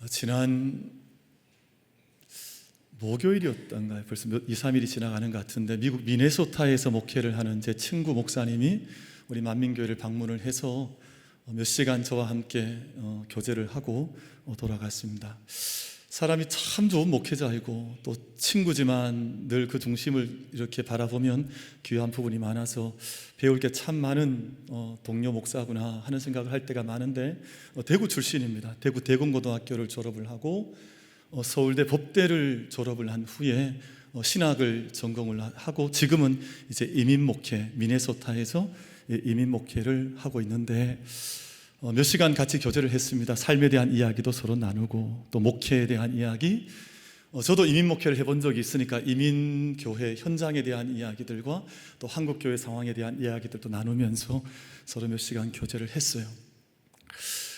지난 목요일이었던가요? 벌써 2, 3일이 지나가는 것 같은데 미국 미네소타에서 목회를 하는 제 친구 목사님이 우리 만민교회를 방문을 해서 몇 시간 저와 함께 교제를 하고 돌아갔습니다. 사람이 참 좋은 목회자이고 또 친구지만 늘 그 중심을 이렇게 바라보면 귀한 부분이 많아서 배울 게 참 많은 동료 목사구나 하는 생각을 할 때가 많은데, 대구 출신입니다. 대구 대공고등학교를 졸업을 하고 서울대 법대를 졸업을 한 후에 신학을 전공을 하고 지금은 이제 이민 목회, 미네소타에서 이민 목회를 하고 있는데 몇 시간 같이 교제를 했습니다. 삶에 대한 이야기도 서로 나누고 또 목회에 대한 이야기, 저도 이민 목회를 해본 적이 있으니까 이민교회 현장에 대한 이야기들과 또 한국교회 상황에 대한 이야기들도 나누면서 서로 몇 시간 교제를 했어요.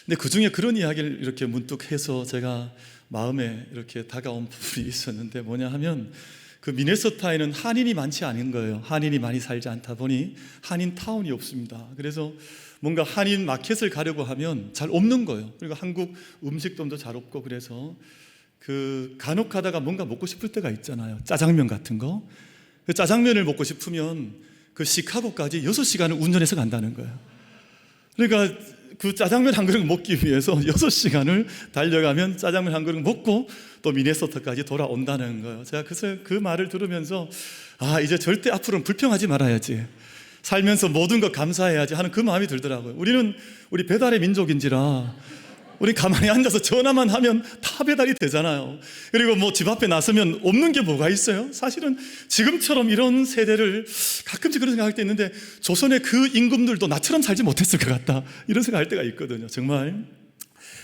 근데 그 중에 그런 이야기를 이렇게 문득 해서 제가 마음에 이렇게 다가온 부분이 있었는데, 뭐냐 하면 그 미네소타에는 한인이 많지 않은 거예요. 한인이 많이 살지 않다 보니 한인 타운이 없습니다. 그래서 뭔가 한인 마켓을 가려고 하면 잘 없는 거예요. 그리고 한국 음식점도 잘 없고, 그래서 그 간혹 가다가 뭔가 먹고 싶을 때가 있잖아요. 짜장면 같은 거. 그 짜장면을 먹고 싶으면 그 시카고까지 6시간을 운전해서 간다는 거예요. 그러니까 그 짜장면 한 그릇 먹기 위해서 6시간을 달려가면 짜장면 한 그릇 먹고 또 미네소타까지 돌아온다는 거예요. 제가 그 말을 들으면서 이제 절대 앞으로는 불평하지 말아야지, 살면서 모든 것 감사해야지 하는 그 마음이 들더라고요. 우리 배달의 민족인지라 우리 가만히 앉아서 전화만 하면 다 배달이 되잖아요. 그리고 뭐 집 앞에 나서면 없는 게 뭐가 있어요? 사실은 지금처럼 이런 세대를 가끔씩 그런 생각할 때 있는데, 조선의 그 임금들도 나처럼 살지 못했을 것 같다, 이런 생각할 때가 있거든요. 정말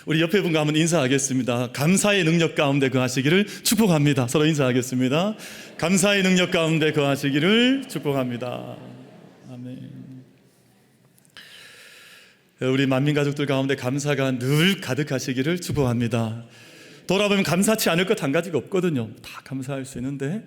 우리 옆에 분과 한번 인사하겠습니다. 감사의 능력 가운데 거하시기를 축복합니다. 서로 인사하겠습니다. 감사의 능력 가운데 거하시기를 축복합니다. 아멘. 우리 만민가족들 가운데 감사가 늘 가득하시기를 축복합니다. 돌아보면 감사치 않을 것 한 가지가 없거든요. 다 감사할 수 있는데,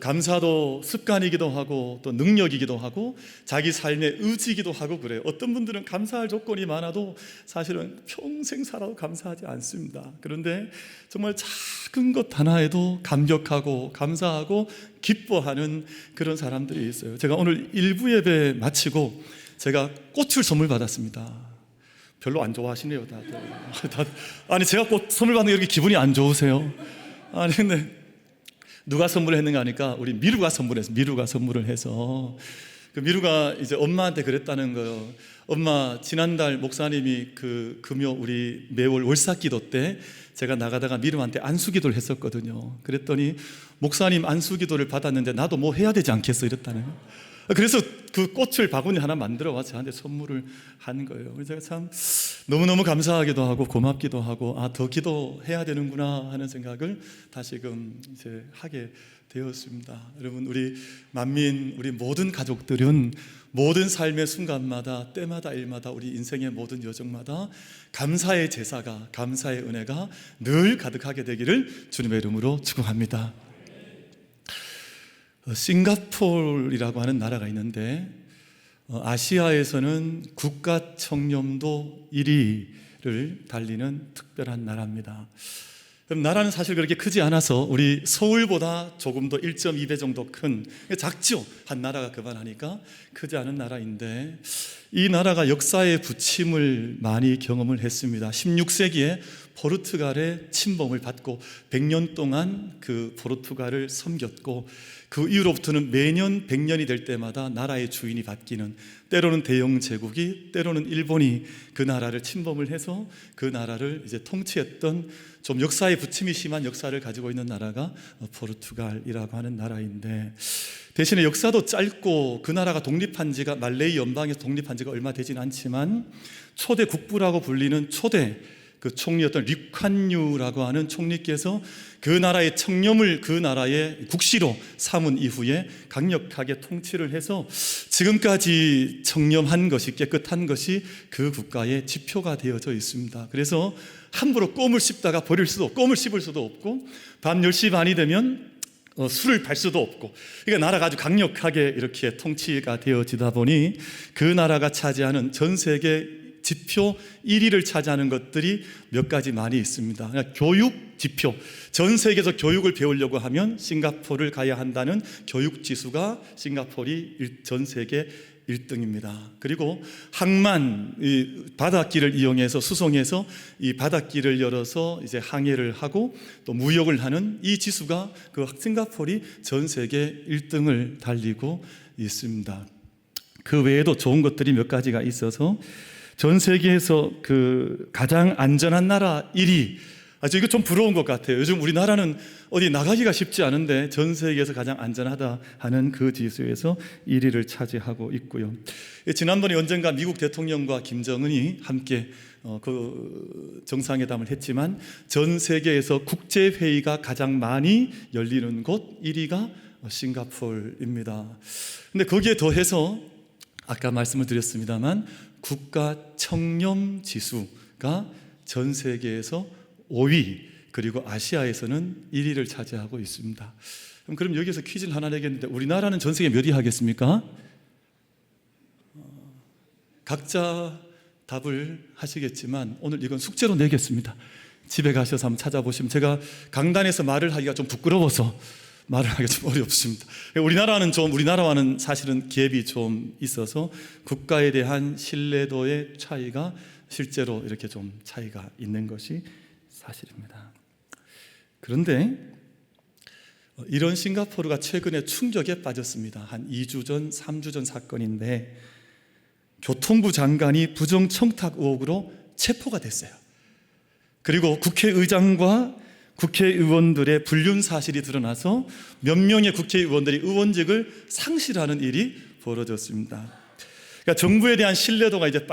감사도 습관이기도 하고 또 능력이기도 하고 자기 삶의 의지이기도 하고 그래요. 어떤 분들은 감사할 조건이 많아도 사실은 평생 살아도 감사하지 않습니다. 그런데 정말 작은 것 하나에도 감격하고 감사하고 기뻐하는 그런 사람들이 있어요. 제가 오늘 일부 예배 마치고 제가 꽃을 선물 받았습니다. 별로 안 좋아하시네요, 다들. 아니, 제가 꽃 선물 받는 게 이렇게 기분이 안 좋으세요? 아니, 근데 누가 선물을 했는가 하니까 우리 미루가 선물을 해서, 그 미루가 이제 엄마한테 그랬다는 거예요. 엄마, 지난달 목사님이 그 금요 우리 매월 월삭기도 때 제가 나가다가 미루한테 안수기도를 했었거든요. 그랬더니 목사님 안수기도를 받았는데 나도 뭐 해야 되지 않겠어, 이랬다는 거예요. 그래서 그 꽃을 바구니 하나 만들어 와서 저한테 선물을 한 거예요. 그래서 제가 참 너무너무 감사하기도 하고 고맙기도 하고, 더 기도해야 되는구나 하는 생각을 다시금 이제 하게 되었습니다. 여러분, 우리 만민, 우리 모든 가족들은 모든 삶의 순간마다, 때마다, 일마다, 우리 인생의 모든 여정마다 감사의 제사가, 감사의 은혜가 늘 가득하게 되기를 주님의 이름으로 축복합니다. 싱가포르라고 하는 나라가 있는데, 아시아에서는 국가 청렴도 1위를 달리는 특별한 나라입니다. 그럼 나라는 사실 그렇게 크지 않아서 우리 서울보다 조금 더 1.2배 정도 큰, 작죠? 한 나라가 그만하니까 크지 않은 나라인데, 이 나라가 역사의 부침을 많이 경험을 했습니다. 16세기에 포르투갈의 침범을 받고 100년 동안 그 포르투갈을 섬겼고, 그 이후로부터는 매년 100년이 될 때마다 나라의 주인이 바뀌는, 때로는 대영 제국이, 때로는 일본이 그 나라를 침범을 해서 그 나라를 이제 통치했던, 좀 역사의 부침이 심한 역사를 가지고 있는 나라가 포르투갈이라고 하는 나라인데, 대신에 역사도 짧고 그 나라가 독립한 지가, 말레이 연방에서 독립한 지가 얼마 되진 않지만 초대 국부라고 불리는 초대 그 총리였던 리콴유라고 하는 총리께서 그 나라의 청렴을 그 나라의 국시로 삼은 이후에 강력하게 통치를 해서 지금까지 청렴한 것이, 깨끗한 것이 그 국가의 지표가 되어져 있습니다. 그래서 함부로 껌을 씹다가 버릴 수도 없고, 껌을 씹을 수도 없고, 밤 10시 반이 되면 술을 팔 수도 없고, 그러니까 나라가 아주 강력하게 이렇게 통치가 되어지다 보니 그 나라가 차지하는 전 세계 지표 1위를 차지하는 것들이 몇 가지 많이 있습니다. 그러니까 교육 지표, 전 세계에서 교육을 배우려고 하면 싱가포르를 가야 한다는 교육 지수가 싱가포르이 전 세계 1등입니다. 그리고 항만, 이 바닷길을 이용해서 수송해서 이 바닷길을 열어서 이제 항해를 하고 또 무역을 하는 이 지수가 그 싱가포르이 전 세계 1등을 달리고 있습니다. 그 외에도 좋은 것들이 몇 가지가 있어서 전 세계에서 그 가장 안전한 나라 1위. 이거 좀 부러운 것 같아요. 요즘 우리나라는 어디 나가기가 쉽지 않은데 전 세계에서 가장 안전하다 하는 그 지수에서 1위를 차지하고 있고요. 지난번에 언젠가 미국 대통령과 김정은이 함께 그 정상회담을 했지만 전 세계에서 국제회의가 가장 많이 열리는 곳 1위가 싱가포르입니다. 근데 거기에 더해서 아까 말씀을 드렸습니다만 국가 청렴 지수가 전 세계에서 5위, 그리고 아시아에서는 1위를 차지하고 있습니다. 그럼 여기서 퀴즈를 하나 내겠는데 우리나라는 전 세계 몇 위 하겠습니까? 각자 답을 하시겠지만 오늘 이건 숙제로 내겠습니다. 집에 가셔서 한번 찾아보시면, 제가 강단에서 말을 하기가 좀 부끄러워서 말을 하기가 좀 어렵습니다. 우리나라와는 사실은 갭이 좀 있어서 국가에 대한 신뢰도의 차이가 실제로 이렇게 좀 차이가 있는 것이 사실입니다. 그런데 이런 싱가포르가 최근에 충격에 빠졌습니다. 한 2주 전, 3주 전 사건인데 교통부 장관이 부정청탁 의혹으로 체포가 됐어요. 그리고 국회의장과 국회의원들의 불륜 사실이 드러나서 몇 명의 국회의원들이 의원직을 상실하는 일이 벌어졌습니다. 그러니까 정부에 대한 신뢰도가 이제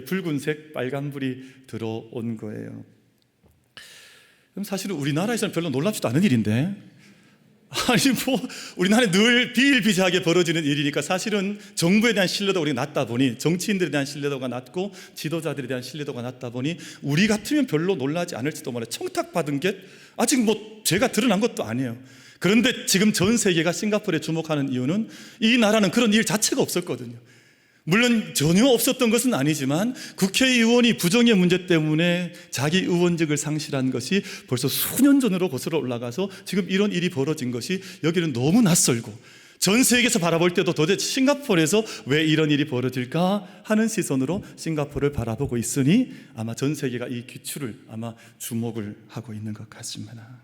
붉은색 빨간불이 들어온 거예요. 그럼 사실은 우리나라에서는 별로 놀랍지도 않은 일인데, 우리나라에 늘 비일비재하게 벌어지는 일이니까 사실은 정부에 대한 신뢰도가 우리가 낮다 보니, 정치인들에 대한 신뢰도가 낮고 지도자들에 대한 신뢰도가 낮다 보니 우리 같으면 별로 놀라지 않을지도 몰라요. 청탁받은 게 아직 죄가 드러난 것도 아니에요. 그런데 지금 전 세계가 싱가포르에 주목하는 이유는 이 나라는 그런 일 자체가 없었거든요. 물론 전혀 없었던 것은 아니지만 국회의원이 부정의 문제 때문에 자기 의원직을 상실한 것이 벌써 수년 전으로 거슬러 올라가서 지금 이런 일이 벌어진 것이 여기는 너무 낯설고, 전 세계에서 바라볼 때도 도대체 싱가포르에서 왜 이런 일이 벌어질까 하는 시선으로 싱가포르를 바라보고 있으니 아마 전 세계가 이 귀추를 아마 주목을 하고 있는 것 같습니다.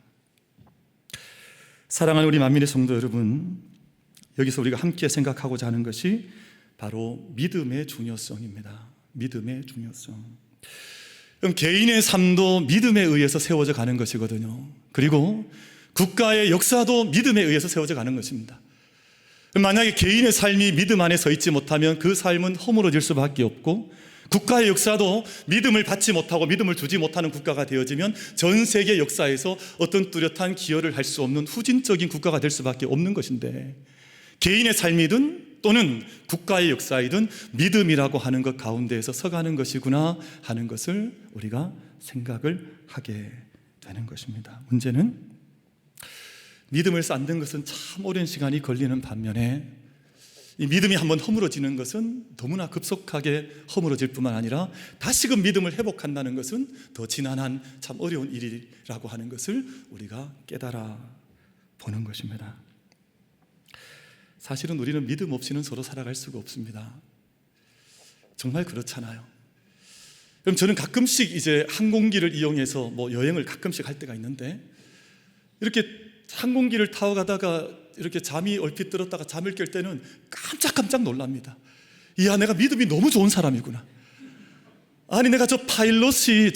사랑하는 우리 만민의 성도 여러분, 여기서 우리가 함께 생각하고자 하는 것이 바로 믿음의 중요성입니다. 믿음의 중요성. 그럼 개인의 삶도 믿음에 의해서 세워져 가는 것이거든요. 그리고 국가의 역사도 믿음에 의해서 세워져 가는 것입니다. 만약에 개인의 삶이 믿음 안에 서 있지 못하면 그 삶은 허물어질 수밖에 없고, 국가의 역사도 믿음을 받지 못하고 믿음을 주지 못하는 국가가 되어지면 전 세계 역사에서 어떤 뚜렷한 기여를 할 수 없는 후진적인 국가가 될 수밖에 없는 것인데, 개인의 삶이든 또는 국가의 역사이든 믿음이라고 하는 것 가운데에서 서가는 것이구나 하는 것을 우리가 생각을 하게 되는 것입니다. 문제는 믿음을 쌓는 것은 참 오랜 시간이 걸리는 반면에 이 믿음이 한번 허물어지는 것은 너무나 급속하게 허물어질 뿐만 아니라 다시금 믿음을 회복한다는 것은 더 지난한 참 어려운 일이라고 하는 것을 우리가 깨달아 보는 것입니다. 사실은 우리는 믿음 없이는 서로 살아갈 수가 없습니다. 정말 그렇잖아요. 그럼 저는 가끔씩 이제 항공기를 이용해서 여행을 가끔씩 할 때가 있는데, 이렇게 항공기를 타고 가다가 이렇게 잠이 얼핏 들었다가 잠을 깰 때는 깜짝깜짝 놀랍니다. 이야, 내가 믿음이 너무 좋은 사람이구나. 아니, 내가 저 파일럿이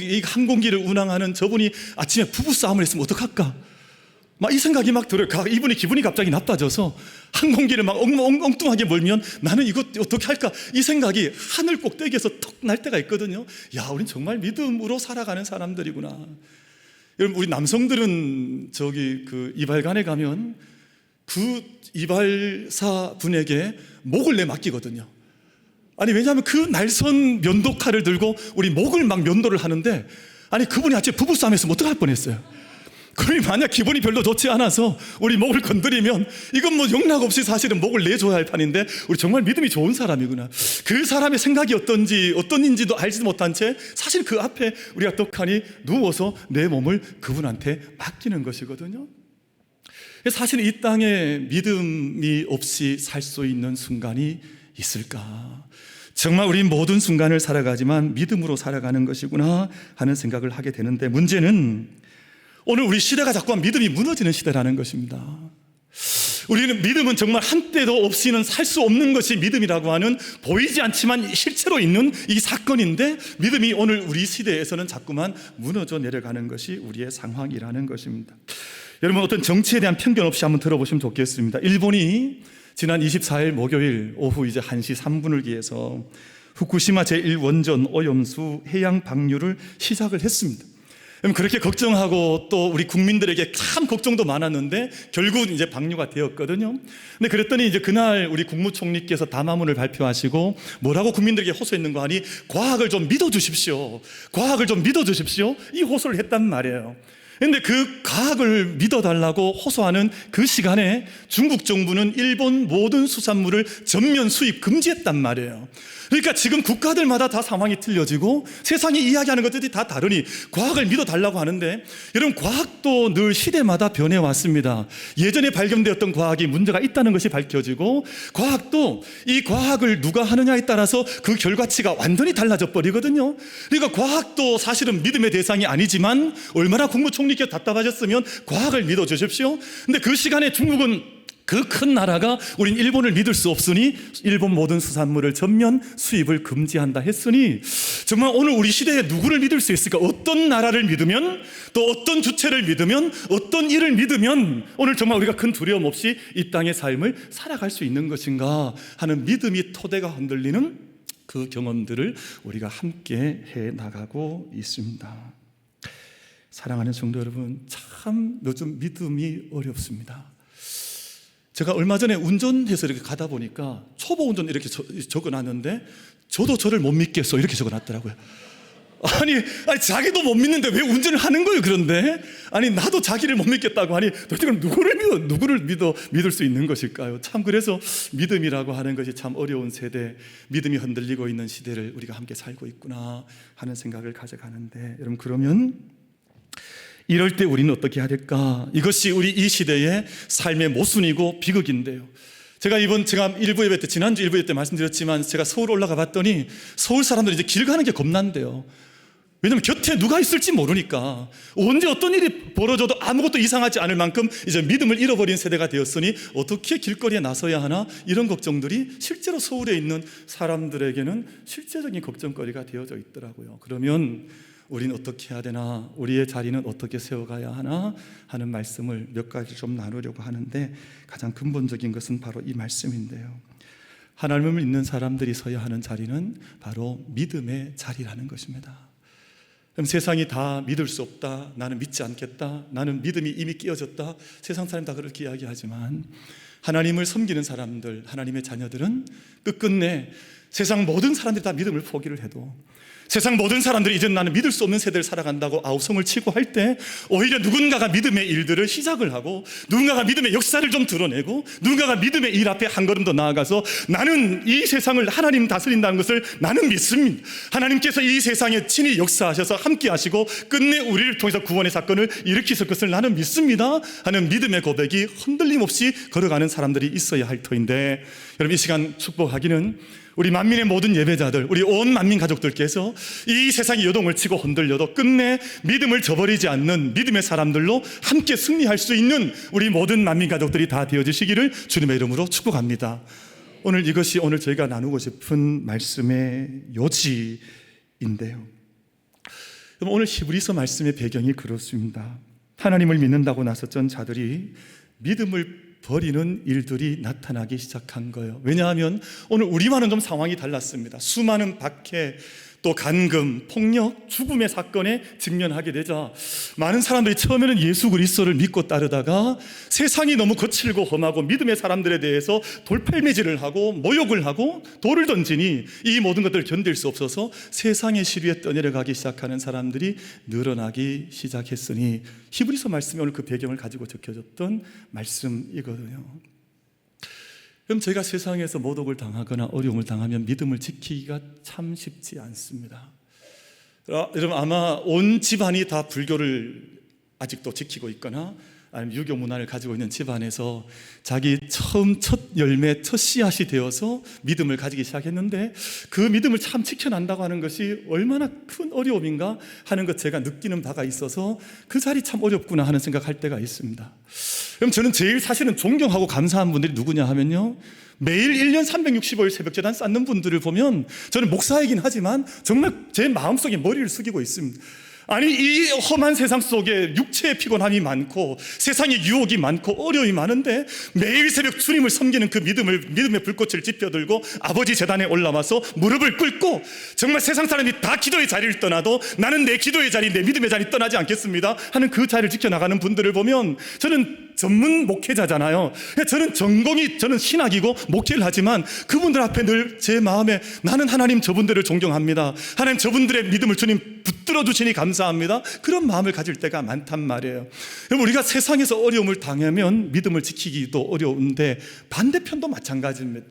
이 항공기를 운항하는 저분이 아침에 부부싸움을 했으면 어떡할까? 이 생각이 막 들어요. 이분이 기분이 갑자기 나빠져서 항공기를 막 엉뚱하게 몰면 나는 이거 어떻게 할까? 이 생각이 하늘 꼭대기에서 톡 날 때가 있거든요. 야, 우린 정말 믿음으로 살아가는 사람들이구나. 여러분, 우리 남성들은 이발관에 가면 그 이발사 분에게 목을 맡기거든요. 아니, 왜냐하면 그 날선 면도칼을 들고 우리 목을 막 면도를 하는데, 아니, 그분이 아침에 부부싸움에서 어떡할 뻔했어요. 그러니 만약 기분이 별로 좋지 않아서 우리 목을 건드리면 이건 뭐 용납 없이 사실은 목을 내줘야 할 판인데, 우리 정말 믿음이 좋은 사람이구나, 그 사람의 생각이 어떤인지도 알지도 못한 채 사실 그 앞에 우리가 떡하니 누워서 내 몸을 그분한테 맡기는 것이거든요. 사실 이 땅에 믿음이 없이 살 수 있는 순간이 있을까? 정말 우리 모든 순간을 살아가지만 믿음으로 살아가는 것이구나 하는 생각을 하게 되는데, 문제는 오늘 우리 시대가 자꾸만 믿음이 무너지는 시대라는 것입니다. 우리는 믿음은 정말 한때도 없이는 살 수 없는 것이 믿음이라고 하는, 보이지 않지만 실제로 있는 이 사건인데, 믿음이 오늘 우리 시대에서는 자꾸만 무너져 내려가는 것이 우리의 상황이라는 것입니다. 여러분, 어떤 정치에 대한 편견 없이 한번 들어보시면 좋겠습니다. 일본이 지난 24일 목요일 오후 이제 1시 3분을 기해서 후쿠시마 제1원전 오염수 해양 방류를 시작을 했습니다. 그렇게 걱정하고 또 우리 국민들에게 참 걱정도 많았는데 결국 이제 방류가 되었거든요. 근데 그랬더니 이제 그날 우리 국무총리께서 담화문을 발표하시고 뭐라고 국민들에게 호소했는가 하니, 과학을 좀 믿어주십시오, 과학을 좀 믿어주십시오, 이 호소를 했단 말이에요. 그런데 그 과학을 믿어달라고 호소하는 그 시간에 중국 정부는 일본 모든 수산물을 전면 수입 금지했단 말이에요. 그러니까 지금 국가들마다 다 상황이 틀려지고 세상이 이야기하는 것들이 다 다르니 과학을 믿어달라고 하는데, 여러분, 과학도 늘 시대마다 변해왔습니다. 예전에 발견되었던 과학이 문제가 있다는 것이 밝혀지고, 과학도 이 과학을 누가 하느냐에 따라서 그 결과치가 완전히 달라져 버리거든요. 그러니까 과학도 사실은 믿음의 대상이 아니지만, 얼마나 국무총리께서 답답하셨으면 과학을 믿어주십시오. 근데 그 시간에 중국은 그 큰 나라가 우린 일본을 믿을 수 없으니 일본 모든 수산물을 전면 수입을 금지한다 했으니, 정말 오늘 우리 시대에 누구를 믿을 수 있을까? 어떤 나라를 믿으면, 또 어떤 주체를 믿으면, 어떤 일을 믿으면 오늘 정말 우리가 큰 두려움 없이 이 땅의 삶을 살아갈 수 있는 것인가 하는 믿음이 토대가 흔들리는 그 경험들을 우리가 함께 해나가고 있습니다. 사랑하는 성도 여러분, 참 요즘 믿음이 어렵습니다. 제가 얼마 전에 운전해서 이렇게 가다 보니까 초보 운전 이렇게 적어놨는데, 저도 저를 못 믿겠어 이렇게 적어놨더라고요. 아니 자기도 못 믿는데 왜 운전을 하는 거예요? 그런데 아니 나도 자기를 못 믿겠다고 하니, 도대체 그럼 누구를 믿을 수 있는 것일까요? 참, 그래서 믿음이라고 하는 것이 참 어려운 세대, 믿음이 흔들리고 있는 시대를 우리가 함께 살고 있구나 하는 생각을 가져가는데, 여러분, 그러면 이럴 때 우리는 어떻게 해야 될까? 이것이 우리 이 시대의 삶의 모순이고 비극인데요. 제가 일부 예배 때, 지난주 일부 예배 때 말씀드렸지만, 제가 서울 올라가 봤더니 서울 사람들이 이제 길 가는 게 겁난대요. 왜냐하면 곁에 누가 있을지 모르니까, 언제 어떤 일이 벌어져도 아무것도 이상하지 않을 만큼 이제 믿음을 잃어버린 세대가 되었으니 어떻게 길거리에 나서야 하나, 이런 걱정들이 실제로 서울에 있는 사람들에게는 실제적인 걱정거리가 되어져 있더라고요. 그러면 우리는 어떻게 해야 되나, 우리의 자리는 어떻게 세워가야 하나 하는 말씀을 몇 가지 좀 나누려고 하는데, 가장 근본적인 것은 바로 이 말씀인데요. 하나님을 믿는 사람들이 서야 하는 자리는 바로 믿음의 자리라는 것입니다. 그럼 세상이 다 믿을 수 없다, 나는 믿지 않겠다, 나는 믿음이 이미 끼어졌다, 세상 사람 다 그렇게 이야기하지만, 하나님을 섬기는 사람들, 하나님의 자녀들은 끝끝내 세상 모든 사람들이 다 믿음을 포기를 해도, 세상 모든 사람들이 이제 나는 믿을 수 없는 세대를 살아간다고 아우성을 치고 할 때, 오히려 누군가가 믿음의 일들을 시작을 하고, 누군가가 믿음의 역사를 좀 드러내고, 누군가가 믿음의 일 앞에 한 걸음 더 나아가서 나는 이 세상을 하나님 다스린다는 것을 나는 믿습니다, 하나님께서 이 세상에 친히 역사하셔서 함께 하시고 끝내 우리를 통해서 구원의 사건을 일으키실 것을 나는 믿습니다 하는 믿음의 고백이 흔들림 없이 걸어가는 사람들이 있어야 할 터인데, 여러분, 이 시간 축복하기는 우리 만민의 모든 예배자들, 우리 온 만민 가족들께서 이 세상이 요동을 치고 흔들려도 끝내 믿음을 저버리지 않는 믿음의 사람들로 함께 승리할 수 있는 우리 모든 만민 가족들이 다 되어주시기를 주님의 이름으로 축복합니다. 오늘 이것이 오늘 저희가 나누고 싶은 말씀의 요지인데요. 오늘 히브리서 말씀의 배경이 그렇습니다. 하나님을 믿는다고 나섰던 자들이 믿음을 버리는 일들이 나타나기 시작한 거예요. 왜냐하면 오늘 우리와는 좀 상황이 달랐습니다. 수많은 박해, 또 간금, 폭력, 죽음의 사건에 직면하게 되자 많은 사람들이 처음에는 예수 그리스도를 믿고 따르다가 세상이 너무 거칠고 험하고 믿음의 사람들에 대해서 돌팔매질을 하고 모욕을 하고 돌을 던지니 이 모든 것들을 견딜 수 없어서 세상의 시류에 떠내려가기 시작하는 사람들이 늘어나기 시작했으니, 히브리서 말씀이 오늘 그 배경을 가지고 적혀졌던 말씀이거든요. 그럼 저희가 세상에서 모독을 당하거나 어려움을 당하면 믿음을 지키기가 참 쉽지 않습니다. 여러분, 아마 온 집안이 다 불교를 아직도 지키고 있거나 아니면 유교 문화를 가지고 있는 집안에서 자기 처음 첫 열매, 첫 씨앗이 되어서 믿음을 가지기 시작했는데 그 믿음을 참 지켜난다고 하는 것이 얼마나 큰 어려움인가 하는 것 제가 느끼는 바가 있어서 그 자리 참 어렵구나 하는 생각할 때가 있습니다. 그럼 저는 제일 사실은 존경하고 감사한 분들이 누구냐 하면요, 매일 1년 365일 새벽제단 쌓는 분들을 보면 저는 목사이긴 하지만 정말 제 마음속에 머리를 숙이고 있습니다. 아니, 이 험한 세상 속에 육체의 피곤함이 많고 세상의 유혹이 많고 어려움이 많은데 매일 새벽 주님을 섬기는 그 믿음의 불꽃을 지펴들고 아버지 제단에 올라와서 무릎을 꿇고 정말 세상 사람이 다 기도의 자리를 떠나도 나는 내 기도의 자리, 내 믿음의 자리 떠나지 않겠습니다 하는 그 자리를 지켜나가는 분들을 보면, 저는 전문 목회자잖아요. 저는 신학이고 목회를 하지만 그분들 앞에 늘 제 마음에 나는 하나님 저분들을 존경합니다, 하나님 저분들의 믿음을 주님 붙들어 주시니 감사합니다, 그런 마음을 가질 때가 많단 말이에요. 여러분, 우리가 세상에서 어려움을 당하면 믿음을 지키기도 어려운데 반대편도 마찬가지입니다.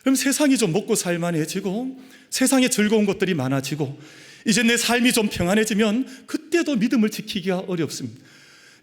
그럼 세상이 좀 먹고 살만해지고 세상에 즐거운 것들이 많아지고 이제 내 삶이 좀 평안해지면 그때도 믿음을 지키기가 어렵습니다.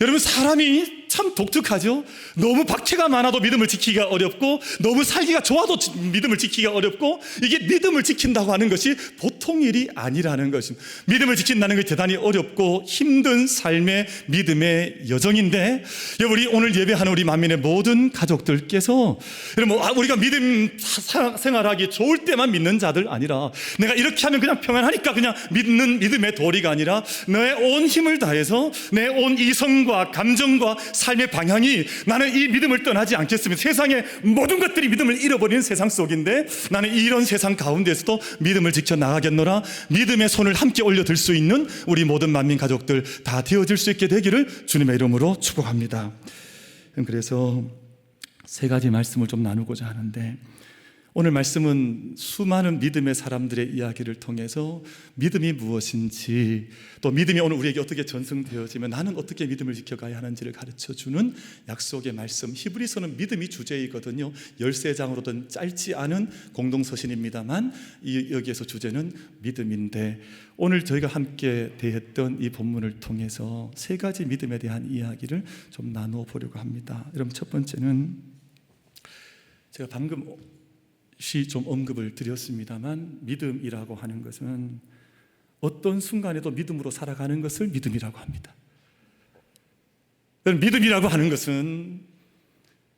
여러분, 사람이 참 독특하죠. 너무 박해가 많아도 믿음을 지키기가 어렵고 너무 살기가 좋아도 믿음을 지키기가 어렵고, 이게 믿음을 지킨다고 하는 것이 보통 일이 아니라는 것입니다. 믿음을 지킨다는 것이 대단히 어렵고 힘든 삶의 믿음의 여정인데, 우리 오늘 예배하는 우리 만민의 모든 가족들께서 여러분, 우리가 믿음 생활하기 좋을 때만 믿는 자들 아니라, 내가 이렇게 하면 그냥 평안하니까 그냥 믿는 믿음의 도리가 아니라 내 온 힘을 다해서 내 온 이성과 감정과 삶의 방향이 나는 이 믿음을 떠나지 않겠습니다. 세상의 모든 것들이 믿음을 잃어버리는 세상 속인데 나는 이런 세상 가운데서도 믿음을 지켜나가겠노라. 믿음의 손을 함께 올려들 수 있는 우리 모든 만민 가족들 다 되어질 수 있게 되기를 주님의 이름으로 축복합니다. 그래서 세 가지 말씀을 좀 나누고자 하는데, 오늘 말씀은 수많은 믿음의 사람들의 이야기를 통해서 믿음이 무엇인지, 또 믿음이 오늘 우리에게 어떻게 전승되어지면 나는 어떻게 믿음을 지켜가야 하는지를 가르쳐주는 약속의 말씀. 히브리서는 믿음이 주제이거든요. 13장으로든 짧지 않은 공동서신입니다만 여기에서 주제는 믿음인데, 오늘 저희가 함께 대했던 이 본문을 통해서 세 가지 믿음에 대한 이야기를 좀 나누어 보려고 합니다. 여러분, 첫 번째는 제가 방금 좀 언급을 드렸습니다만, 믿음이라고 하는 것은 어떤 순간에도 믿음으로 살아가는 것을 믿음이라고 합니다. 믿음이라고 하는 것은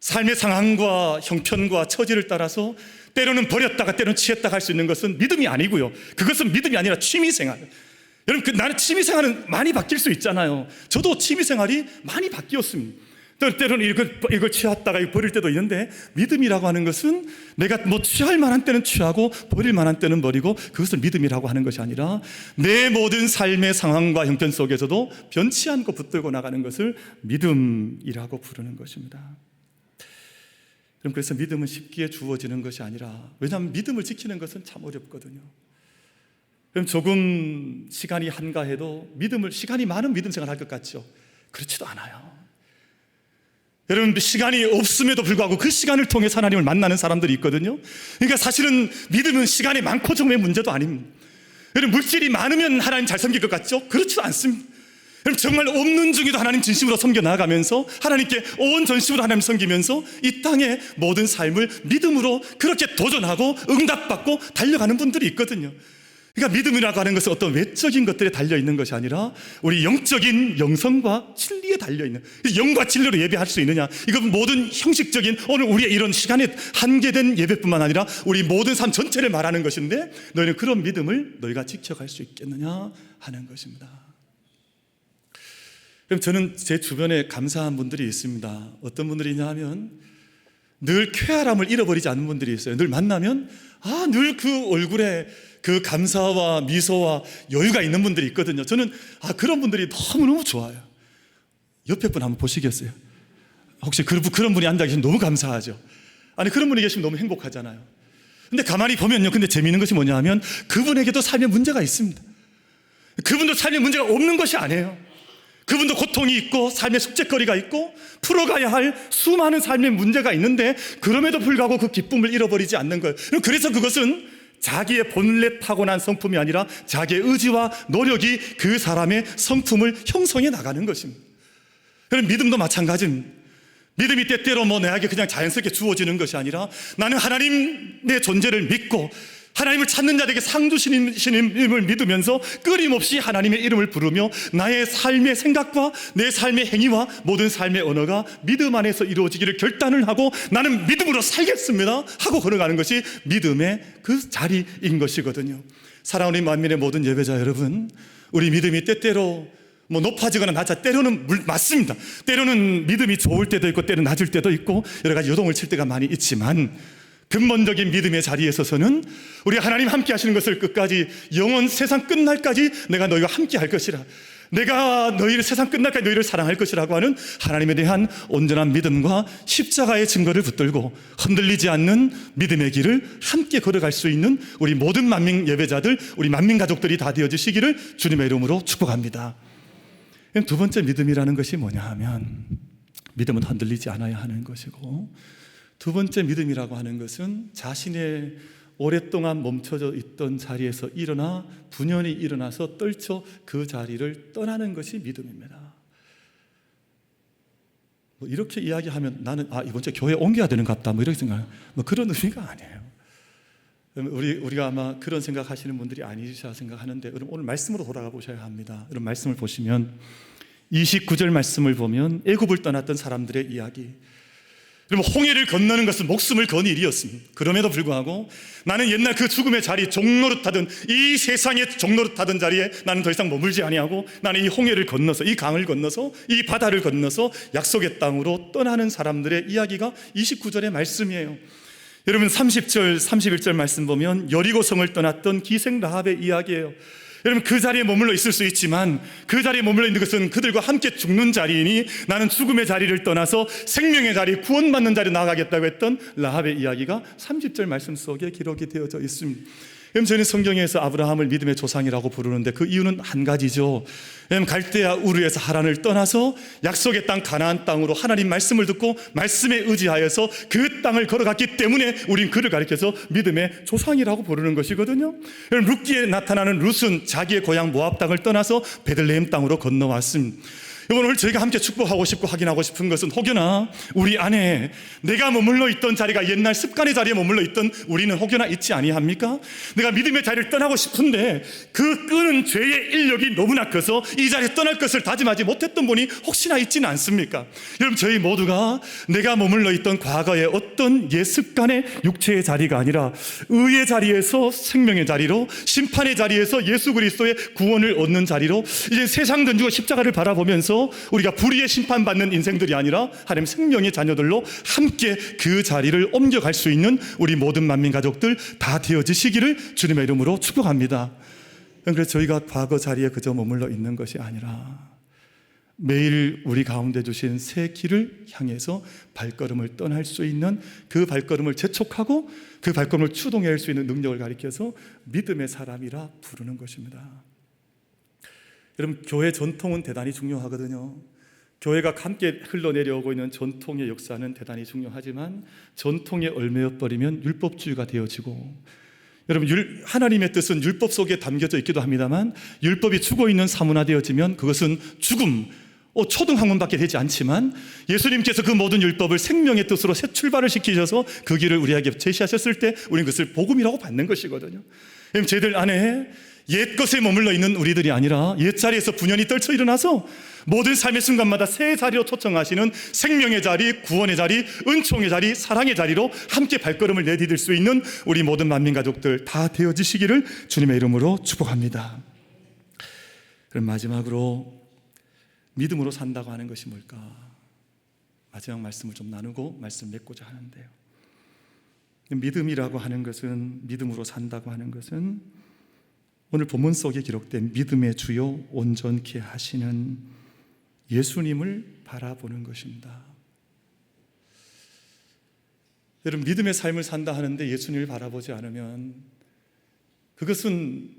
삶의 상황과 형편과 처지를 따라서 때로는 버렸다가 때로는 취했다가 할 수 있는 것은 믿음이 아니고요, 그것은 믿음이 아니라 취미생활. 여러분, 나는 취미생활은 많이 바뀔 수 있잖아요. 저도 취미생활이 많이 바뀌었습니다. 때로는 이걸 취했다가 버릴 때도 있는데, 믿음이라고 하는 것은 내가 취할 만한 때는 취하고 버릴 만한 때는 버리고, 그것을 믿음이라고 하는 것이 아니라 내 모든 삶의 상황과 형편 속에서도 변치 않고 붙들고 나가는 것을 믿음이라고 부르는 것입니다. 그래서 믿음은 쉽게 주어지는 것이 아니라, 왜냐하면 믿음을 지키는 것은 참 어렵거든요. 그럼 조금 시간이 한가해도 시간이 많은 믿음 생활을 할 것 같죠? 그렇지도 않아요. 여러분, 시간이 없음에도 불구하고 그 시간을 통해 하나님을 만나는 사람들이 있거든요. 그러니까 사실은 믿음은 시간이 많고 적음의 문제도 아닙니다. 여러분, 물질이 많으면 하나님 잘 섬길 것 같죠? 그렇지도 않습니다. 여러분, 정말 없는 중에도 하나님 진심으로 섬겨 나가면서 하나님께 온 전심으로 하나님 섬기면서 이 땅의 모든 삶을 믿음으로 그렇게 도전하고 응답받고 달려가는 분들이 있거든요. 그러니까 믿음이라고 하는 것은 어떤 외적인 것들에 달려있는 것이 아니라 우리 영적인 영성과 진리에 달려있는, 영과 진리로 예배할 수 있느냐, 이건 모든 형식적인 오늘 우리의 이런 시간에 한계된 예배뿐만 아니라 우리 모든 삶 전체를 말하는 것인데, 너희는 그런 믿음을 너희가 지켜갈 수 있겠느냐 하는 것입니다. 그럼 저는 제 주변에 감사한 분들이 있습니다. 어떤 분들이냐 하면, 늘 쾌활함을 잃어버리지 않는 분들이 있어요. 늘 만나면 늘 그 얼굴에 그 감사와 미소와 여유가 있는 분들이 있거든요. 저는 그런 분들이 너무너무 좋아요. 옆에 분 한번 보시겠어요? 혹시 그런 분이 앉아 계시면 너무 감사하죠. 아니, 그런 분이 계시면 너무 행복하잖아요. 근데 가만히 보면요, 근데 재미있는 것이 뭐냐 하면 그분에게도 삶의 문제가 있습니다. 그분도 삶의 문제가 없는 것이 아니에요. 그분도 고통이 있고 삶의 숙제거리가 있고 풀어가야 할 수많은 삶의 문제가 있는데 그럼에도 불구하고 그 기쁨을 잃어버리지 않는 거예요. 그래서 그것은 자기의 본래 타고난 성품이 아니라 자기의 의지와 노력이 그 사람의 성품을 형성해 나가는 것입니다. 그럼 믿음도 마찬가지입니다. 믿음이 때때로 내게 그냥 자연스럽게 주어지는 것이 아니라 나는 하나님의 존재를 믿고 하나님을 찾는 자에게 상 주시는 이름을 믿으면서 끊임없이 하나님의 이름을 부르며 나의 삶의 생각과 내 삶의 행위와 모든 삶의 언어가 믿음 안에서 이루어지기를 결단을 하고 나는 믿음으로 살겠습니다 하고 걸어가는 것이 믿음의 그 자리인 것이거든요. 사랑하는 만민의 모든 예배자 여러분, 우리 믿음이 때때로 높아지거나 낮아, 때로는 맞습니다. 때로는 믿음이 좋을 때도 있고 때로는 낮을 때도 있고 여러 가지 요동을 칠 때가 많이 있지만 근본적인 믿음의 자리에 서서는 우리 하나님 함께 하시는 것을 끝까지 영원 세상 끝날까지 내가 너희와 함께 할 것이라, 내가 너희를 세상 끝날까지 너희를 사랑할 것이라고 하는 하나님에 대한 온전한 믿음과 십자가의 증거를 붙들고 흔들리지 않는 믿음의 길을 함께 걸어갈 수 있는 우리 모든 만민 예배자들, 우리 만민 가족들이 다 되어주시기를 주님의 이름으로 축복합니다. 두 번째 믿음이라는 것이 뭐냐 하면 믿음은 흔들리지 않아야 하는 것이고, 두 번째 믿음이라고 하는 것은 자신의 오랫동안 멈춰져 있던 자리에서 일어나 분연히 일어나서 떨쳐 그 자리를 떠나는 것이 믿음입니다. 이렇게 이야기하면 나는 이번 주에 교회 옮겨야 되는 것 같다 이렇게 생각해요. 그런 의미가 아니에요. 우리가 아마 그런 생각하시는 분들이 아니시라 생각하는데, 여러분 오늘 말씀으로 돌아가 보셔야 합니다. 여러분 말씀을 보시면 29절 말씀을 보면 애굽을 떠났던 사람들의 이야기, 그러면 홍해를 건너는 것은 목숨을 건 일이었습니다. 그럼에도 불구하고 나는 옛날 그 죽음의 자리, 종노릇하던 이 세상의 종노릇하던 자리에 나는 더 이상 머물지 아니하고 나는 이 홍해를 건너서, 이 강을 건너서, 이 바다를 건너서 약속의 땅으로 떠나는 사람들의 이야기가 29절의 말씀이에요. 여러분 30절, 31절 말씀 보면 여리고성을 떠났던 기생 라합의 이야기예요. 여러분 그 자리에 머물러 있을 수 있지만 그 자리에 머물러 있는 것은 그들과 함께 죽는 자리이니 나는 죽음의 자리를 떠나서 생명의 자리, 구원받는 자리로 나아가겠다고 했던 라합의 이야기가 30절 말씀 속에 기록이 되어져 있습니다. 그럼 저는 성경에서 아브라함을 믿음의 조상이라고 부르는데 그 이유는 한 가지죠. 갈대아 우르에서 하란을 떠나서 약속의 땅 가나안 땅으로 하나님 말씀을 듣고 말씀에 의지하여서 그 땅을 걸어갔기 때문에 우린 그를 가리켜서 믿음의 조상이라고 부르는 것이거든요. 룻기에 나타나는 룻은 자기의 고향 모압 땅을 떠나서 베들레헴 땅으로 건너왔습니다. 이번 오늘 저희가 함께 축복하고 싶고 확인하고 싶은 것은 혹여나 우리 안에 내가 머물러 있던 자리가 옛날 습관의 자리에 머물러 있던 우리는 혹여나 있지 아니합니까? 내가 믿음의 자리를 떠나고 싶은데 그 끄는 죄의 인력이 너무나 커서 이 자리에 떠날 것을 다짐하지 못했던 분이 혹시나 있지는 않습니까? 여러분 저희 모두가 내가 머물러 있던 과거의 어떤 옛 습관의 육체의 자리가 아니라 의의 자리에서 생명의 자리로, 심판의 자리에서 예수 그리스도의 구원을 얻는 자리로, 이제 세상 던지고 십자가를 바라보면서 우리가 불의의 심판받는 인생들이 아니라 하나님 생명의 자녀들로 함께 그 자리를 옮겨갈 수 있는 우리 모든 만민 가족들 다 되어지시기를 주님의 이름으로 축복합니다. 그래서 저희가 과거 자리에 그저 머물러 있는 것이 아니라 매일 우리 가운데 주신 새 길을 향해서 발걸음을 떠날 수 있는, 그 발걸음을 재촉하고 그 발걸음을 추동해야 할 수 있는 능력을 가리켜서 믿음의 사람이라 부르는 것입니다. 여러분 교회 전통은 대단히 중요하거든요. 교회가 함께 흘러내려오고 있는 전통의 역사는 대단히 중요하지만 전통에 얽매여 버리면 율법주의가 되어지고, 여러분 하나님의 뜻은 율법 속에 담겨져 있기도 합니다만 율법이 죽어 있는 사문화되어지면 그것은 죽음, 초등학문밖에 되지 않지만 예수님께서 그 모든 율법을 생명의 뜻으로 새 출발을 시키셔서 그 길을 우리에게 제시하셨을 때 우리는 그것을 복음이라고 받는 것이거든요. 저희들 안에 옛 것에 머물러 있는 우리들이 아니라 옛 자리에서 분연히 떨쳐 일어나서 모든 삶의 순간마다 새 자리로 초청하시는 생명의 자리, 구원의 자리, 은총의 자리, 사랑의 자리로 함께 발걸음을 내디딜 수 있는 우리 모든 만민 가족들 다 되어지시기를 주님의 이름으로 축복합니다. 그럼 마지막으로 믿음으로 산다고 하는 것이 뭘까? 마지막 말씀을 좀 나누고 말씀 맺고자 하는데요. 믿음이라고 하는 것은, 믿음으로 산다고 하는 것은 오늘 본문 속에 기록된 믿음의 주요 온전케 하시는 예수님을 바라보는 것입니다. 여러분, 믿음의 삶을 산다 하는데 예수님을 바라보지 않으면 그것은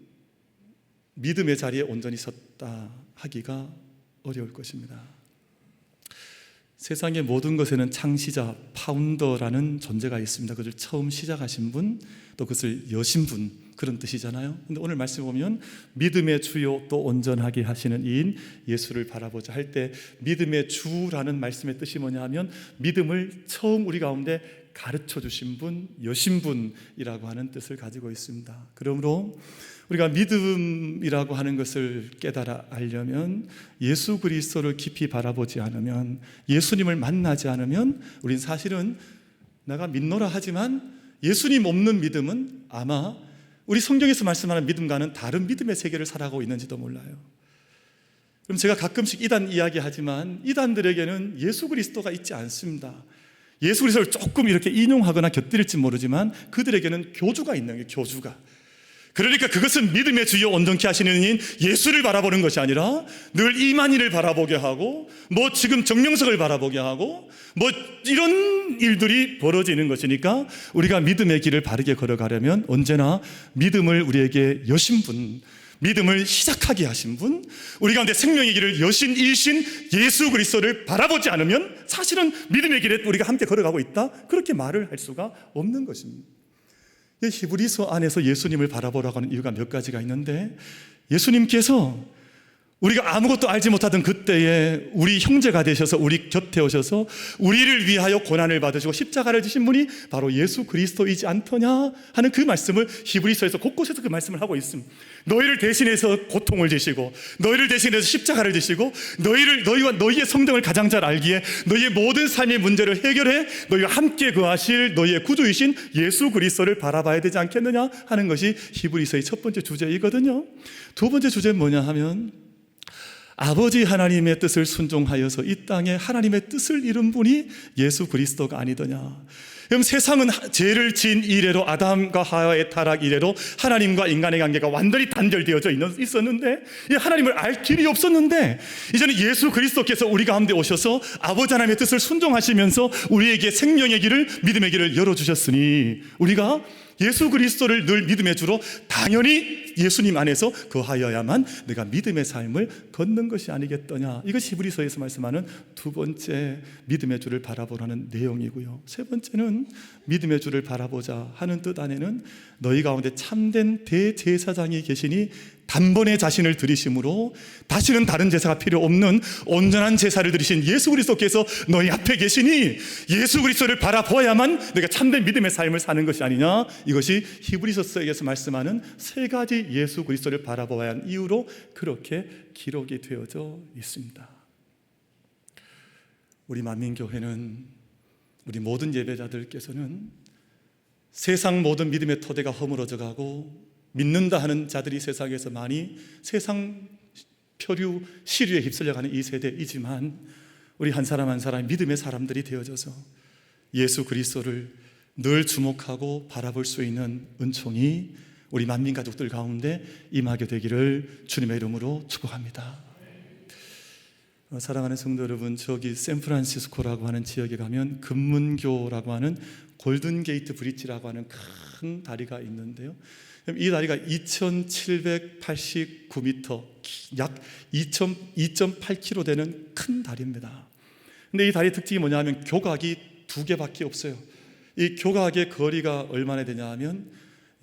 믿음의 자리에 온전히 섰다 하기가 어려울 것입니다. 세상의 모든 것에는 창시자, 파운더라는 존재가 있습니다. 그것을 처음 시작하신 분, 또 그것을 여신 분, 그런 뜻이잖아요. 근데 오늘 말씀 보면 믿음의 주요 또 온전하게 하시는 이인 예수를 바라보자 할 때 믿음의 주라는 말씀의 뜻이 뭐냐 하면 믿음을 처음 우리 가운데 가르쳐 주신 분, 여신분이라고 하는 뜻을 가지고 있습니다. 그러므로 우리가 믿음이라고 하는 것을 깨달아 알려면 예수 그리스도를 깊이 바라보지 않으면, 예수님을 만나지 않으면 우린 사실은 내가 믿노라 하지만 예수님 없는 믿음은 아마 우리 성경에서 말씀하는 믿음과는 다른 믿음의 세계를 살아가고 있는지도 몰라요. 그럼 제가 가끔씩 이단 이야기하지만 이단들에게는 예수 그리스도가 있지 않습니다. 예수 그리스도를 조금 이렇게 인용하거나 곁들일지 모르지만 그들에게는 교주가 있는 거예요. 교주가. 그러니까 그것은 믿음의 주요 온전케 하시는 이인 예수를 바라보는 것이 아니라 늘 이만희를 바라보게 하고 뭐 지금 정명석을 바라보게 하고 뭐 이런 일들이 벌어지는 것이니까 우리가 믿음의 길을 바르게 걸어가려면 언제나 믿음을 우리에게 여신 분, 믿음을 시작하게 하신 분, 우리 가운데 생명의 길을 여신 일신 예수 그리스도를 바라보지 않으면 사실은 믿음의 길에 우리가 함께 걸어가고 있다, 그렇게 말을 할 수가 없는 것입니다. 히브리서 안에서 예수님을 바라보라고 하는 이유가 몇 가지가 있는데, 예수님께서 우리가 아무것도 알지 못하던 그때에 우리 형제가 되셔서 우리 곁에 오셔서 우리를 위하여 고난을 받으시고 십자가를 지신 분이 바로 예수 그리스도이지 않더냐 하는 그 말씀을 히브리서에서 곳곳에서 그 말씀을 하고 있습니다. 너희를 대신해서 고통을 지시고 너희를 대신해서 십자가를 지시고 너희와 너희의 성정을 가장 잘 알기에 너희의 모든 삶의 문제를 해결해 너희와 함께 거하실 너희의 구주이신 예수 그리스도를 바라봐야 되지 않겠느냐 하는 것이 히브리서의 첫 번째 주제이거든요. 두 번째 주제는 뭐냐 하면 아버지 하나님의 뜻을 순종하여서 이 땅에 하나님의 뜻을 이룬 분이 예수 그리스도가 아니더냐. 그럼 세상은 죄를 지은 이래로, 아담과 하와의 타락 이래로 하나님과 인간의 관계가 완전히 단절되어져 있었는데, 하나님을 알 길이 없었는데, 이제는 예수 그리스도께서 우리 가운데 오셔서 아버지 하나님의 뜻을 순종하시면서 우리에게 생명의 길을, 믿음의 길을 열어주셨으니 우리가 예수 그리스도를 늘 믿음의 주로 당연히 예수님 안에서 거하여야만 내가 믿음의 삶을 걷는 것이 아니겠더냐. 이것이 히브리서에서 말씀하는 두 번째 믿음의 주를 바라보라는 내용이고요. 세 번째는 믿음의 주를 바라보자 하는 뜻 안에는 너희 가운데 참된 대제사장이 계시니 단번에 자신을 드리심으로 다시는 다른 제사가 필요 없는 온전한 제사를 드리신 예수 그리스도께서 너희 앞에 계시니 예수 그리스도를 바라보아야만 내가 참된 믿음의 삶을 사는 것이 아니냐. 이것이 히브리서에서 말씀하는 세 가지 예수 그리스도를 바라보아야 하는 이유로 그렇게 기록이 되어져 있습니다. 우리 만민교회는, 우리 모든 예배자들께서는 세상 모든 믿음의 토대가 허물어져 가고 믿는다 하는 자들이 세상에서 많이 세상 표류 시류에 휩쓸려가는 이 세대이지만 우리 한 사람 한 사람 믿음의 사람들이 되어져서 예수 그리스도를 늘 주목하고 바라볼 수 있는 은총이 우리 만민 가족들 가운데 임하게 되기를 주님의 이름으로 축복합니다. 사랑하는 성도 여러분, 저기 샌프란시스코라고 하는 지역에 가면 금문교라고 하는 골든게이트 브릿지라고 하는 큰 다리가 있는데요. 이 다리가 2789m, 약 2.8km 되는 큰 다리입니다. 근데 이 다리의 특징이 뭐냐 하면 교각이 두 개밖에 없어요. 이 교각의 거리가 얼마나 되냐 하면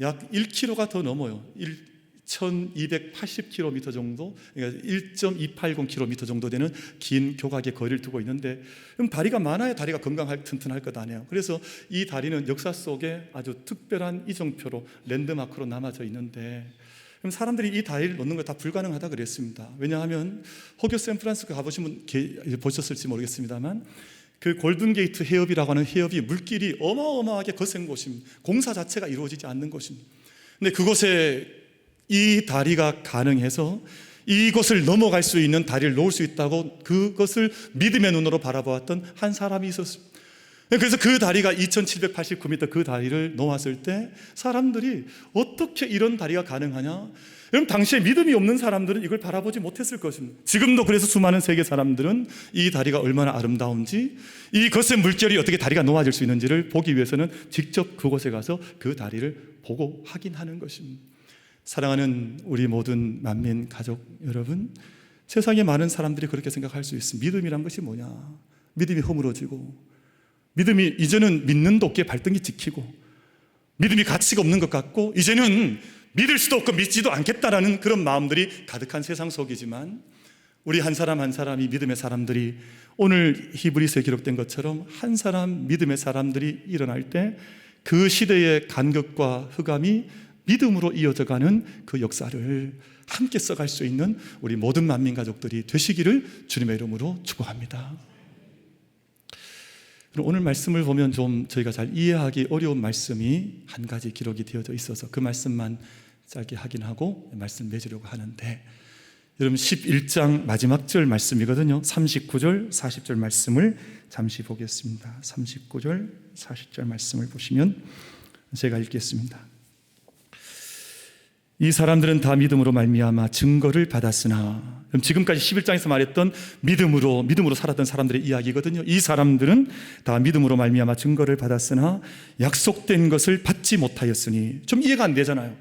약 1km가 더 넘어요. 1280km 정도, 그러니까 1.280km 정도 되는 긴 교각의 거리를 두고 있는데, 그럼 다리가 많아야 다리가 건강할 튼튼할 것 아니에요. 그래서 이 다리는 역사 속에 아주 특별한 이정표로, 랜드마크로 남아져 있는데, 그럼 사람들이 이 다리를 놓는 거 다 불가능하다 그랬습니다. 왜냐하면 혹여 샌프란시스코 가보신 분 보셨을지 모르겠습니다만 그 골든게이트 해협이라고 하는 해협이 물길이 어마어마하게 거센 곳입니다. 공사 자체가 이루어지지 않는 곳입니다. 근데 그곳에 이 다리가 가능해서 이곳을 넘어갈 수 있는 다리를 놓을 수 있다고 그것을 믿음의 눈으로 바라보았던 한 사람이 있었습니다. 그래서 그 다리가 2789m 그 다리를 놓았을 때 사람들이 어떻게 이런 다리가 가능하냐? 여러분, 당시에 믿음이 없는 사람들은 이걸 바라보지 못했을 것입니다. 지금도 그래서 수많은 세계 사람들은 이 다리가 얼마나 아름다운지, 이 거센 물결이 어떻게 다리가 놓아질 수 있는지를 보기 위해서는 직접 그곳에 가서 그 다리를 보고 확인하는 것입니다. 사랑하는 우리 모든 만민 가족 여러분, 세상에 많은 사람들이 그렇게 생각할 수 있습니다. 믿음이란 것이 뭐냐? 믿음이 허물어지고, 믿음이 이제는 믿는 도끼에 발등이 찍히고, 믿음이 가치가 없는 것 같고, 이제는 믿을 수도 없고 믿지도 않겠다라는 그런 마음들이 가득한 세상 속이지만, 우리 한 사람 한 사람이 믿음의 사람들이 오늘 히브리서에 기록된 것처럼 한 사람 믿음의 사람들이 일어날 때 그 시대의 간극과 흑암이 믿음으로 이어져가는 그 역사를 함께 써갈 수 있는 우리 모든 만민 가족들이 되시기를 주님의 이름으로 축복합니다. 오늘 말씀을 보면 좀 저희가 잘 이해하기 어려운 말씀이 한 가지 기록이 되어져 있어서 그 말씀만 짧게 확인하고 말씀 맺으려고 하는데, 여러분 11장 마지막 절 말씀이거든요. 39절 40절 말씀을 잠시 보겠습니다. 39절 40절 말씀을 보시면 제가 읽겠습니다. 이 사람들은 다 믿음으로 말미암아 증거를 받았으나, 그럼 지금까지 11장에서 말했던 믿음으로 살았던 사람들의 이야기거든요. 이 사람들은 다 믿음으로 말미암아 증거를 받았으나 약속된 것을 받지 못하였으니, 좀 이해가 안 되잖아요.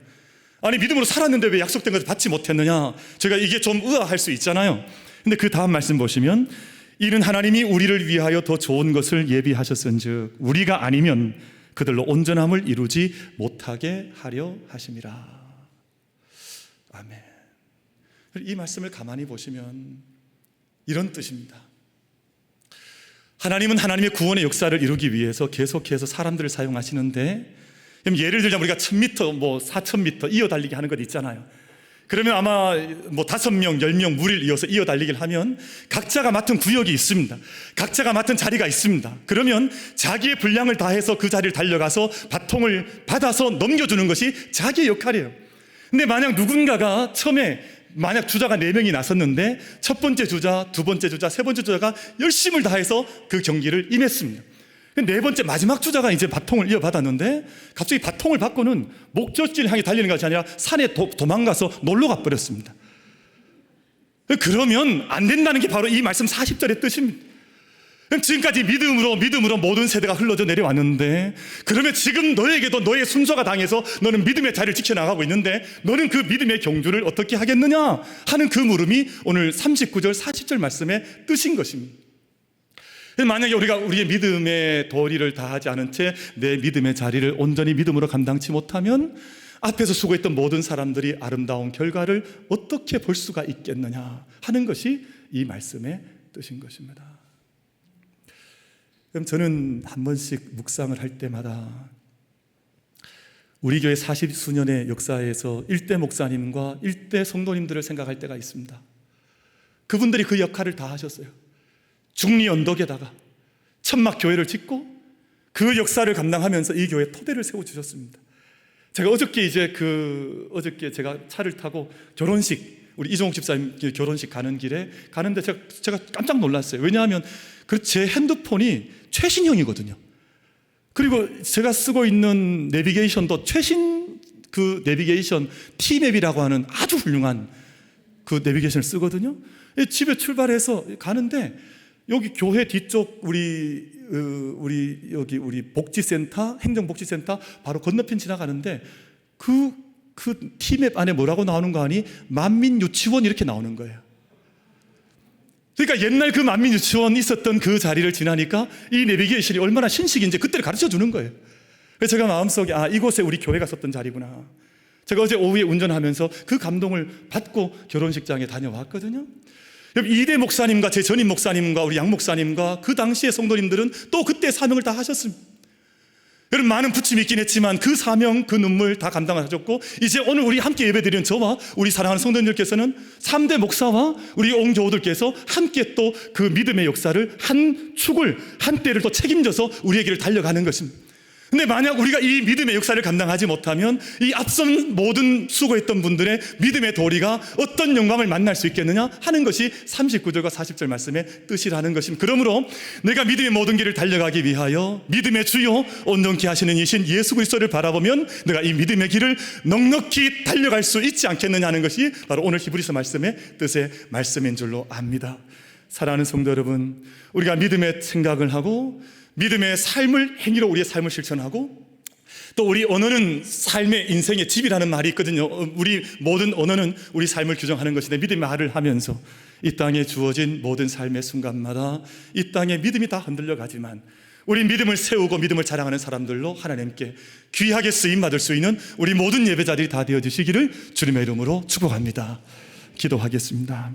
아니, 믿음으로 살았는데 왜 약속된 것을 받지 못했느냐? 제가 이게 좀 의아할 수 있잖아요. 근데 그 다음 말씀 보시면, 이는 하나님이 우리를 위하여 더 좋은 것을 예비하셨은즉 우리가 아니면 그들로 온전함을 이루지 못하게 하려 하심이라. 아멘. 이 말씀을 가만히 보시면 이런 뜻입니다. 하나님은 하나님의 구원의 역사를 이루기 위해서 계속해서 사람들을 사용하시는데, 예를 들자면 우리가 1000m, 4000m 이어달리기 하는 것 있잖아요. 그러면 아마 5명, 10명 무리를 이어서 이어달리기를 하면 각자가 맡은 구역이 있습니다. 각자가 맡은 자리가 있습니다. 그러면 자기의 분량을 다해서 그 자리를 달려가서 바통을 받아서 넘겨주는 것이 자기의 역할이에요. 근데 만약 누군가가 처음에 만약 주자가 4명이 나섰는데 첫 번째 주자, 두 번째 주자, 세 번째 주자가 열심을 다해서 그 경기를 임했습니다. 네 번째 마지막 주자가 이제 바통을 이어받았는데 갑자기 바통을 받고는 목적지를 향해 달리는 것이 아니라 산에 도망가서 놀러 가버렸습니다. 그러면 안 된다는 게 바로 이 말씀 40절의 뜻입니다. 지금까지 믿음으로 모든 세대가 흘러져 내려왔는데, 그러면 지금 너에게도 너의 순서가 당해서 너는 믿음의 자리를 지켜나가고 있는데 너는 그 믿음의 경주를 어떻게 하겠느냐 하는 그 물음이 오늘 39절 40절 말씀의 뜻인 것입니다. 만약에 우리가 우리의 믿음의 도리를 다하지 않은 채 내 믿음의 자리를 온전히 믿음으로 감당치 못하면 앞에서 수고했던 모든 사람들이 아름다운 결과를 어떻게 볼 수가 있겠느냐 하는 것이 이 말씀의 뜻인 것입니다. 그럼 저는 한 번씩 묵상을 할 때마다 우리 교회 40수년의 역사에서 일대 목사님과 일대 성도님들을 생각할 때가 있습니다. 그분들이 그 역할을 다 하셨어요. 중리 언덕에다가 천막 교회를 짓고 그 역사를 감당하면서 이 교회에 토대를 세워주셨습니다. 제가 어저께 제가 차를 타고 결혼식, 우리 이종욱 집사님 결혼식 가는 길에 가는데 제가 깜짝 놀랐어요. 왜냐하면 제 핸드폰이 최신형이거든요. 그리고 제가 쓰고 있는 내비게이션도 최신 그 내비게이션 T맵이라고 하는 아주 훌륭한 그 내비게이션을 쓰거든요. 집에 출발해서 가는데 여기 교회 뒤쪽 우리 복지센터, 행정복지센터 바로 건너편 지나가는데 그 T맵 안에 뭐라고 나오는 거 아니? 만민유치원 이렇게 나오는 거예요. 그러니까 옛날 그 만민유치원 있었던 그 자리를 지나니까 이 내비게이션이 얼마나 신식인지 그때를 가르쳐 주는 거예요. 그래서 제가 마음속에 이곳에 우리 교회가 썼던 자리구나. 제가 어제 오후에 운전하면서 그 감동을 받고 결혼식장에 다녀왔거든요. 이대 목사님과 제 전임 목사님과 우리 양 목사님과 그 당시의 성도님들은 또 그때 사명을 다 하셨습니다. 여러분, 많은 부침이 있긴 했지만 그 사명, 그 눈물 다 감당하셨고, 이제 오늘 우리 함께 예배드리는 저와 우리 사랑하는 성도님들께서는 3대 목사와 우리 옹교우들께서 함께 또 그 믿음의 역사를 한 축을, 한 때를 또 책임져서 우리의 길을 달려가는 것입니다. 근데 만약 우리가 이 믿음의 역사를 감당하지 못하면 이 앞선 모든 수고했던 분들의 믿음의 도리가 어떤 영광을 만날 수 있겠느냐 하는 것이 39절과 40절 말씀의 뜻이라는 것입니다. 그러므로 내가 믿음의 모든 길을 달려가기 위하여 믿음의 주요 온전케 하시는 이신 예수 그리스도를 바라보면 내가 이 믿음의 길을 넉넉히 달려갈 수 있지 않겠느냐 하는 것이 바로 오늘 히브리서 말씀의 뜻의 말씀인 줄로 압니다. 사랑하는 성도 여러분, 우리가 믿음의 생각을 하고 믿음의 삶을, 행위로 우리의 삶을 실천하고, 또 우리 언어는 삶의 인생의 집이라는 말이 있거든요. 우리 모든 언어는 우리 삶을 규정하는 것인데, 믿음의 말을 하면서 이 땅에 주어진 모든 삶의 순간마다 이 땅에 믿음이 다 흔들려 가지만 우리 믿음을 세우고 믿음을 자랑하는 사람들로 하나님께 귀하게 쓰임받을 수 있는 우리 모든 예배자들이 다 되어주시기를 주님의 이름으로 축복합니다. 기도하겠습니다.